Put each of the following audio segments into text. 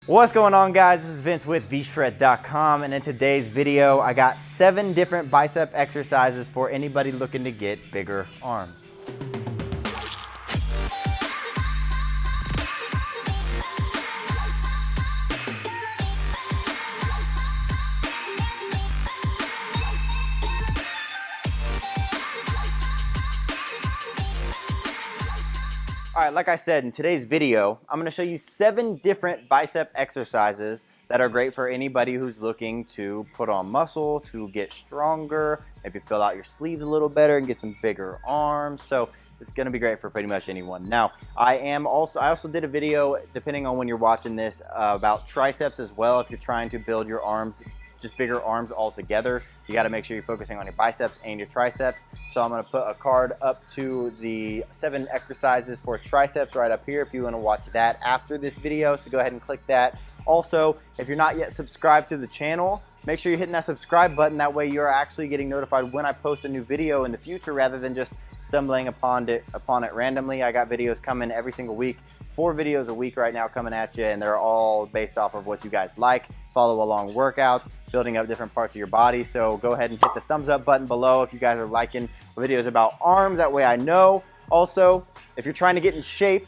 What's going on, guys? This is Vince with vshred.com, and in today's video I got 7 different bicep exercises for anybody looking to get bigger arms. All right, like I said, in today's video, I'm gonna show you 7 different bicep exercises that are great for anybody who's looking to put on muscle, to get stronger, maybe fill out your sleeves a little better and get some bigger arms. So it's gonna be great for pretty much anyone. Now, I also did a video, depending on when you're watching this, about triceps as well. If you're trying to build your arms, just bigger arms altogether, you got to make sure you're focusing on your biceps and your triceps. So I'm going to put a card up to the 7 exercises for triceps right up here if you want to watch that after this video. So go ahead and click that. Also, if you're not yet subscribed to the channel, make sure you're hitting that subscribe button. That way you're actually getting notified when I post a new video in the future rather than just stumbling upon it randomly. I got videos coming every single week. 4 videos a week right now coming at you, and they're all based off of what you guys like. Follow along workouts, building up different parts of your body. So go ahead and hit the thumbs up button below if you guys are liking videos about arms. That way I know. Also, if you're trying to get in shape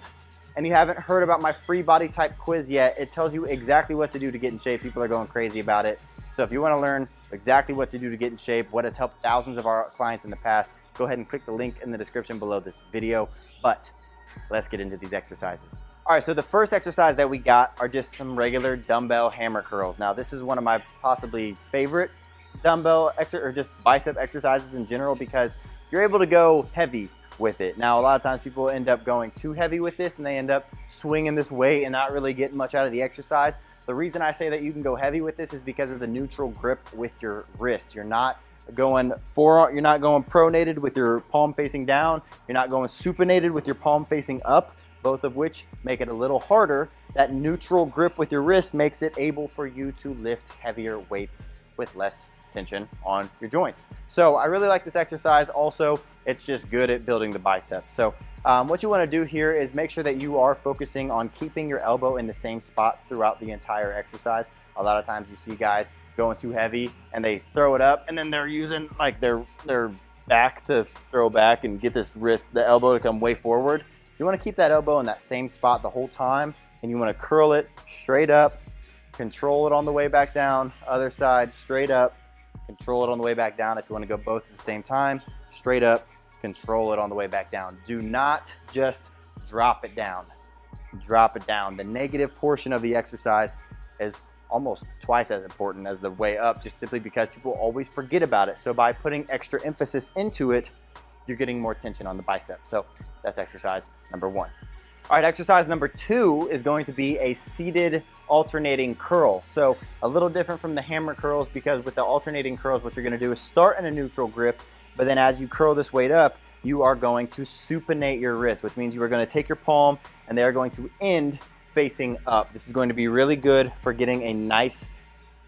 and you haven't heard about my free body type quiz yet, it tells you exactly what to do to get in shape. People are going crazy about it. So if you want to learn exactly what to do to get in shape, what has helped thousands of our clients in the past, go ahead and click the link in the description below this video. But let's get into these exercises. All right, so the first exercise that we got are just some regular dumbbell hammer curls. Now, this is one of my possibly favorite dumbbell or just bicep exercises in general because you're able to go heavy with it. Now, a lot of times people end up going too heavy with this and they end up swinging this weight and not really getting much out of the exercise. The reason I say that you can go heavy with this is because of the neutral grip with your wrist. You're not going you're not going pronated with your palm facing down. You're not going supinated with your palm facing up, both of which make it a little harder. That neutral grip with your wrist makes it able for you to lift heavier weights with less tension on your joints. So I really like this exercise. Also, it's just good at building the bicep. So what you want to do here is make sure that you are focusing on keeping your elbow in the same spot throughout the entire exercise. A lot of times you see guys going too heavy and they throw it up and then they're using like their back to throw back and get this the elbow to come way forward. You want to keep that elbow in that same spot the whole time, and you want to curl it straight up, control it on the way back down, other side, straight up, control it on the way back down. If you want to go both at the same time, straight up, control it on the way back down. Do not just drop it down. Drop it down. The negative portion of the exercise is almost twice as important as the way up, just simply because people always forget about it. So by putting extra emphasis into it, you're getting more tension on the bicep. So that's exercise number 1. All right, exercise number 2 is going to be a seated alternating curl. So a little different from the hammer curls, because with the alternating curls, what you're gonna do is start in a neutral grip, but then as you curl this weight up, you are going to supinate your wrist, which means you are gonna take your palm and they are going to end facing up. This is going to be really good for getting a nice,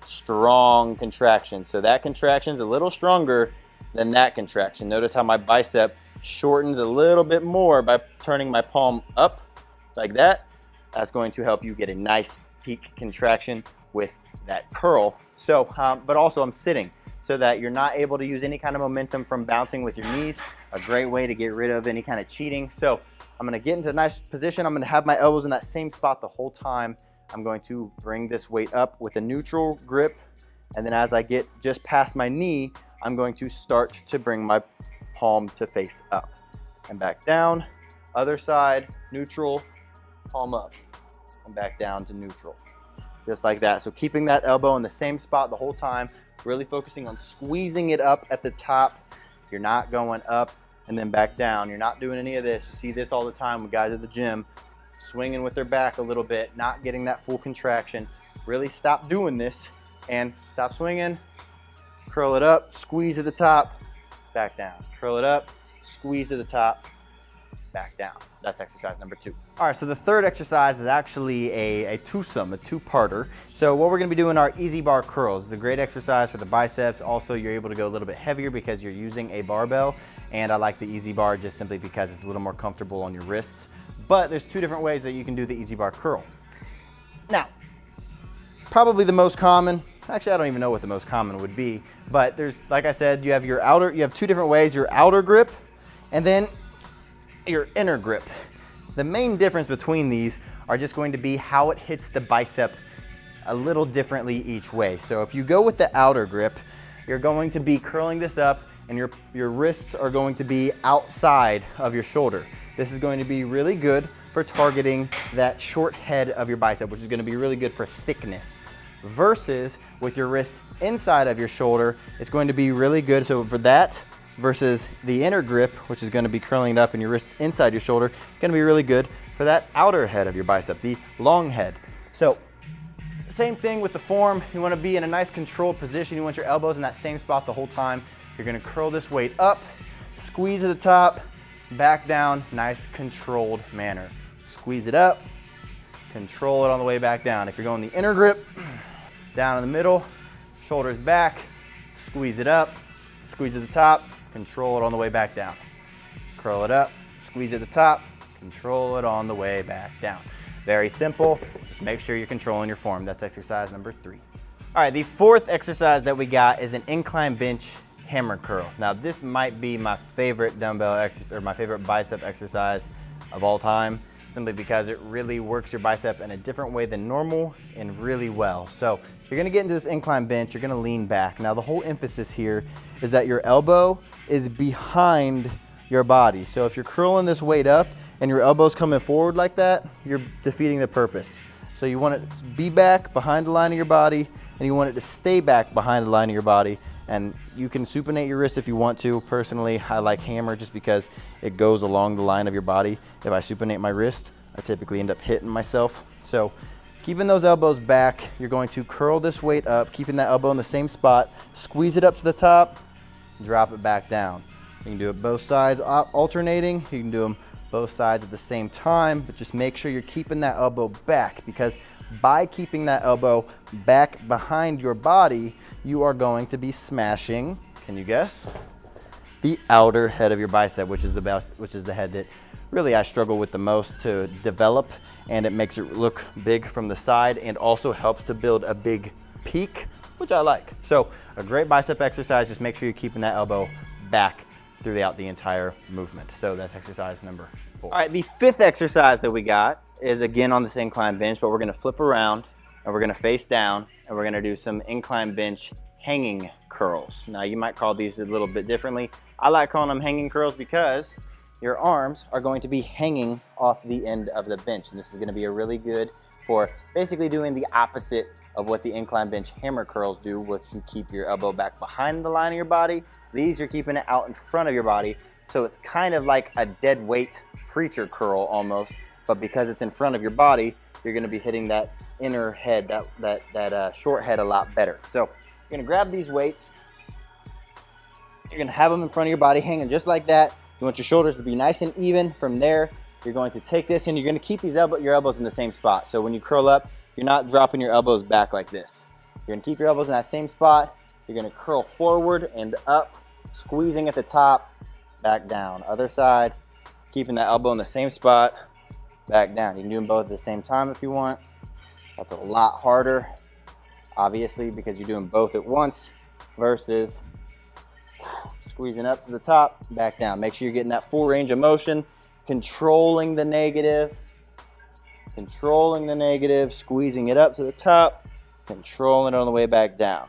strong contraction. So that contraction is a little stronger than that contraction. Notice how my bicep shortens a little bit more by turning my palm up like that. That's going to help you get a nice peak contraction with that curl. So, but also I'm sitting so that you're not able to use any kind of momentum from bouncing with your knees. A great way to get rid of any kind of cheating. So I'm gonna get into a nice position. I'm gonna have my elbows in that same spot the whole time. I'm going to bring this weight up with a neutral grip. And then as I get just past my knee, I'm going to start to bring my palm to face up and back down. Other side, neutral, palm up and back down to neutral. Just like that. So keeping that elbow in the same spot the whole time, really focusing on squeezing it up at the top. You're not going up and then back down. You're not doing any of this. You see this all the time with guys at the gym, swinging with their back a little bit, not getting that full contraction. Really stop doing this and stop swinging. Curl it up, squeeze at the top, back down. Curl it up, squeeze at the top, back down. That's exercise number 2. All right, so the third exercise is actually a twosome, a 2-parter. So what we're gonna be doing are easy bar curls. It's a great exercise for the biceps. Also, you're able to go a little bit heavier because you're using a barbell. And I like the easy bar just simply because it's a little more comfortable on your wrists. But there's 2 different ways that you can do the easy bar curl. Now, probably the most common. Actually, I don't even know what the most common would be, but there's, like I said, you have two different ways, your outer grip and then your inner grip. The main difference between these are just going to be how it hits the bicep a little differently each way. So if you go with the outer grip, you're going to be curling this up and your wrists are going to be outside of your shoulder. This is going to be really good for targeting that short head of your bicep, which is going to be really good for thickness. Versus with your wrist inside of your shoulder, it's going to be really good. So for that, versus the inner grip, which is going to be curling it up and your wrists inside your shoulder, going to be really good for that outer head of your bicep, the long head. So same thing with the form. You want to be in a nice controlled position. You want your elbows in that same spot the whole time. You're going to curl this weight up, squeeze at the top, back down, nice controlled manner. Squeeze it up, control it on the way back down. If you're going the inner grip, down in the middle, shoulders back, squeeze it up, squeeze at the top, control it on the way back down. Curl it up, squeeze at the top, control it on the way back down. Very simple, just make sure you're controlling your form. That's exercise number 3. All right, the fourth exercise that we got is an incline bench hammer curl. Now this might be my favorite dumbbell exercise, or my favorite bicep exercise of all time, simply because it really works your bicep in a different way than normal and really well. So you're gonna get into this incline bench, you're gonna lean back. Now the whole emphasis here is that your elbow is behind your body. So if you're curling this weight up and your elbow's coming forward like that, you're defeating the purpose. So you want it to be back behind the line of your body, and you want it to stay back behind the line of your body. And you can supinate your wrist if you want to. Personally, I like hammer just because it goes along the line of your body. If I supinate my wrist, I typically end up hitting myself. So keeping those elbows back, you're going to curl this weight up, keeping that elbow in the same spot, squeeze it up to the top, drop it back down. You can do it both sides alternating. You can do them both sides at the same time, but just make sure you're keeping that elbow back, because by keeping that elbow back behind your body, you are going to be smashing, can you guess? The outer head of your bicep, which is the head that really I struggle with the most to develop, and it makes it look big from the side and also helps to build a big peak, which I like. So a great bicep exercise, just make sure you're keeping that elbow back throughout the entire movement. So that's exercise number 4. All right, the 5th exercise that we got is again on this incline bench, but we're gonna flip around and we're gonna face down and we're gonna do some incline bench hanging curls. Now you might call these a little bit differently. I like calling them hanging curls because your arms are going to be hanging off the end of the bench. And this is gonna be a really good for basically doing the opposite of what the incline bench hammer curls do, which you keep your elbow back behind the line of your body. These, you're keeping it out in front of your body. So it's kind of like a dead weight preacher curl almost, but because it's in front of your body, you're gonna be hitting that inner head, that short head a lot better. So you're gonna grab these weights, you're gonna have them in front of your body hanging just like that. You want your shoulders to be nice and even. From there, you're going to take this and you're gonna keep your elbows in the same spot. So when you curl up, you're not dropping your elbows back like this. You're gonna keep your elbows in that same spot. You're gonna curl forward and up, squeezing at the top, back down. Other side, keeping that elbow in the same spot, back down. You can do them both at the same time if you want. That's a lot harder, obviously, because you're doing both at once versus squeezing up to the top, back down. Make sure you're getting that full range of motion, controlling the negative, squeezing it up to the top, controlling it on the way back down.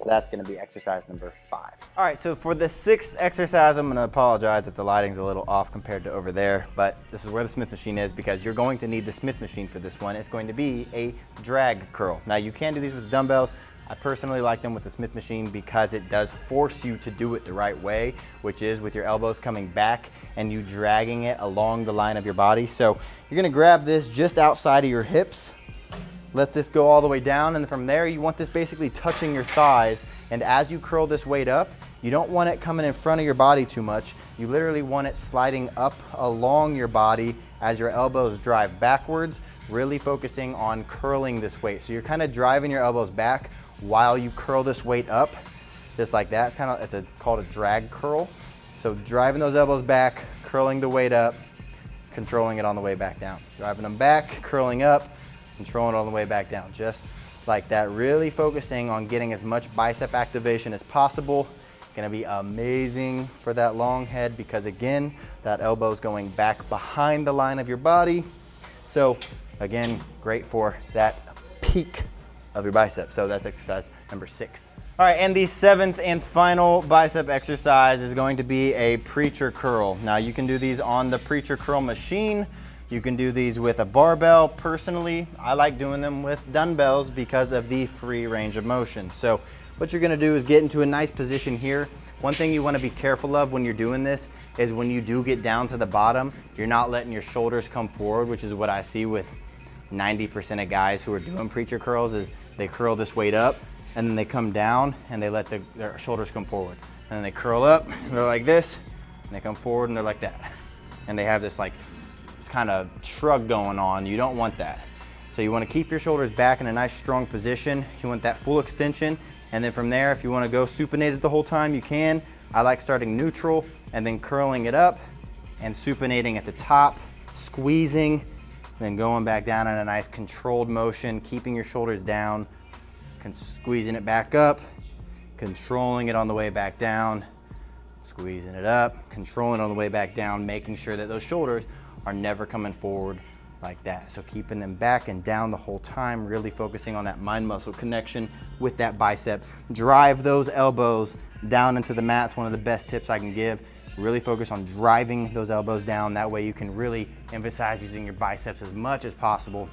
That's gonna be exercise number 5. All right, so for the 6th exercise, I'm gonna apologize if the lighting's a little off compared to over there, but this is where the Smith machine is because you're going to need the Smith machine for this one. It's going to be a drag curl. Now you can do these with dumbbells. I personally like them with the Smith machine because it does force you to do it the right way, which is with your elbows coming back and you dragging it along the line of your body. So you're gonna grab this just outside of your hips, let this go all the way down, and from there you want this basically touching your thighs. And as you curl this weight up, you don't want it coming in front of your body too much. You literally want it sliding up along your body as your elbows drive backwards, really focusing on curling this weight. So you're kind of driving your elbows back while you curl this weight up, just like that. It's called a drag curl. So driving those elbows back, curling the weight up, controlling it on the way back down. Driving them back, curling up, controlling it all the way back down, just like that. Really focusing on getting as much bicep activation as possible. Gonna be amazing for that long head because again, that elbow's going back behind the line of your body. So again, great for that peak of your bicep. So that's exercise number 6. All right, and the 7th and final bicep exercise is going to be a preacher curl. Now you can do these on the preacher curl machine. You can do these with a barbell. Personally, I like doing them with dumbbells because of the free range of motion. So what you're gonna do is get into a nice position here. One thing you wanna be careful of when you're doing this is when you do get down to the bottom, you're not letting your shoulders come forward, which is what I see with 90% of guys who are doing preacher curls is they curl this weight up and then they come down and they let their shoulders come forward. And then they curl up, and they're like this, and they come forward and they're like that. And they have this like kind of shrug going on. You don't want that. So you wanna keep your shoulders back in a nice strong position. You want that full extension. And then from there, if you wanna go supinated the whole time, you can. I like starting neutral and then curling it up and supinating at the top, squeezing, then going back down in a nice controlled motion, keeping your shoulders down, squeezing it back up, controlling it on the way back down, squeezing it up, controlling it on the way back down, making sure that those shoulders are never coming forward like that. So keeping them back and down the whole time, really focusing on that mind muscle connection with that bicep. Drive those elbows down into the mat. It's one of the best tips I can give. Really focus on driving those elbows down. That way you can really emphasize using your biceps as much as possible.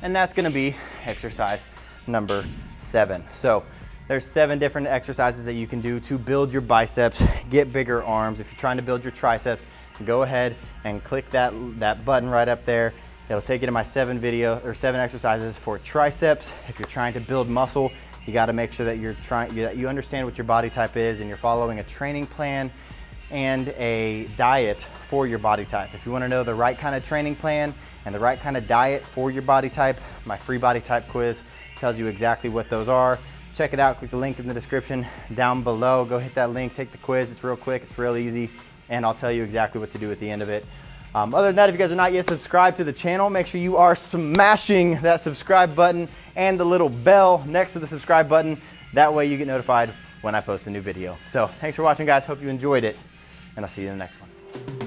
And that's gonna be exercise number 7. So there's 7 different exercises that you can do to build your biceps, get bigger arms. If you're trying to build your triceps, go ahead and click that button right up there. It'll take you to my 7 exercises for triceps. If you're trying to build muscle, you got to make sure that you understand what your body type is and you're following a training plan and a diet for your body type. If you want to know the right kind of training plan and the right kind of diet for your body type, my free body type quiz tells you exactly what those are. Check it out, click the link in the description down below. Go hit that link, take the quiz. It's real quick, it's real easy, and I'll tell you exactly what to do at the end of it. Other than that, if you guys are not yet subscribed to the channel, make sure you are smashing that subscribe button and the little bell next to the subscribe button. That way you get notified when I post a new video. So thanks for watching, guys. Hope you enjoyed it, and I'll see you in the next one.